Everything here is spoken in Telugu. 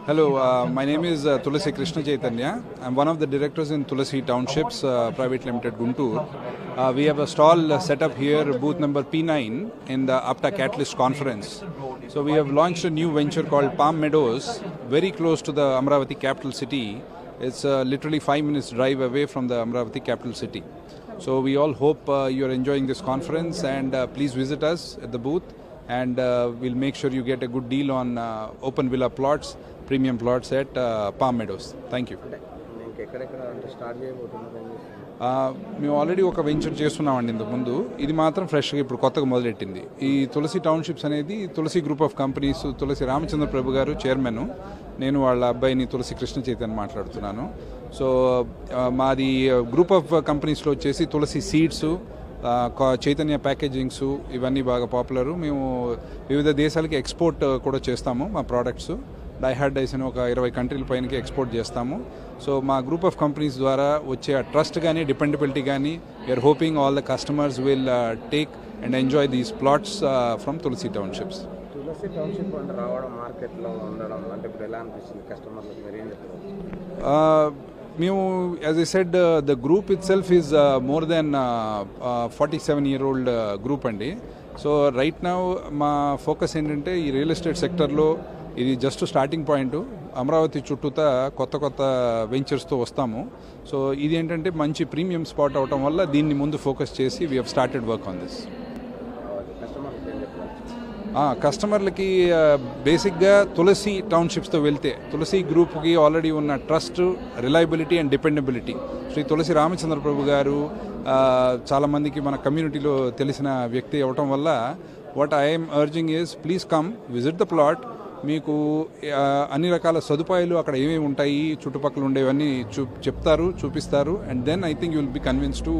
Hello, my name is Tulasi Krishna Chaitanya. I'm one of the directors in Tulasi Townships Private Limited, Guntur. We have a stall set up here, booth number P9 in the APTA Catalyst Conference. So we have launched a new venture called Palm Meadows, very close to the Amravati capital city. It's literally 5 minutes drive away from the Amravati capital city. So we all hope you're enjoying this conference, and please visit us at the booth, and we'll make sure you get a good deal on open villa plots, premium plots at Palm Meadows. Thank you. మేము ఆల్రెడీ ఒక వెంచర్ చేస్తున్నామండి ఇంతకు ముందు. ఇది మాత్రం ఫ్రెష్గా ఇప్పుడు కొత్తగా మొదలెట్టింది. ఈ తులసి టౌన్షిప్స్ అనేది తులసి గ్రూప్ ఆఫ్ కంపెనీస్, తులసి రామచంద్ర ప్రభు గారు చైర్మన్, నేను వాళ్ళ అబ్బాయిని తులసి కృష్ణ చైతన్య మాట్లాడుతున్నాను. సో మాది గ్రూప్ ఆఫ్ కంపెనీస్లో వచ్చేసి తులసి సీడ్స్, చైతన్య ప్యాకేజింగ్స్ ఇవన్నీ బాగా పాపులరు. మేము వివిధ దేశాలకి ఎక్స్పోర్ట్ కూడా చేస్తాము మా ప్రోడక్ట్స్. డైహార్డైస్ అని ఒక 20 కంట్రీల పైనకి ఎక్స్పోర్ట్ చేస్తాము. సో మా గ్రూప్ ఆఫ్ కంపెనీస్ ద్వారా వచ్చే ఆ ట్రస్ట్ కానీ డిపెండబిలిటీ కానీ we're hoping all the customers will take and enjoy these plots from Tulasi townships. Tulasi township అంటే రావడం, మార్కెట్లో ఉండడం అంటే ఇప్పుడు ఎలా అనిపిస్తుంది కస్టమర్లకు? మీరు ఏం చెప్తారు? మేము as I said the group it self is more than 47-year-old group అండి. సో రైట్ నౌ మా ఫోకస్ ఏంటంటే ఈ రియల్ ఎస్టేట్ సెక్టర్లో ఇది జస్ట్ స్టార్టింగ్ పాయింట్. అమరావతి చుట్టూతా కొత్త కొత్త వెంచర్స్తో వస్తాము. సో ఇది ఏంటంటే మంచి ప్రీమియం స్పాట్ అవటం వల్ల దీన్ని ముందు ఫోకస్ చేసి we have started work on this. కస్టమర్లకి బేసిక్గా తులసి టౌన్షిప్స్తో వెళ్తే తులసి గ్రూప్కి ఆల్రెడీ ఉన్న trust, reliability and dependability. Shri Tulasi Ramachandra Prabhu garu చాలామందికి మన కమ్యూనిటీలో తెలిసిన వ్యక్తి అవటం వల్ల what I'm urging is please come visit the plot. మీకు అన్ని రకాల సదుపాయాలు అక్కడ ఏమేమి ఉంటాయి, చుట్టుపక్కల ఉండేవన్నీ చెప్తారు, చూపిస్తారు. And then I think you will be convince to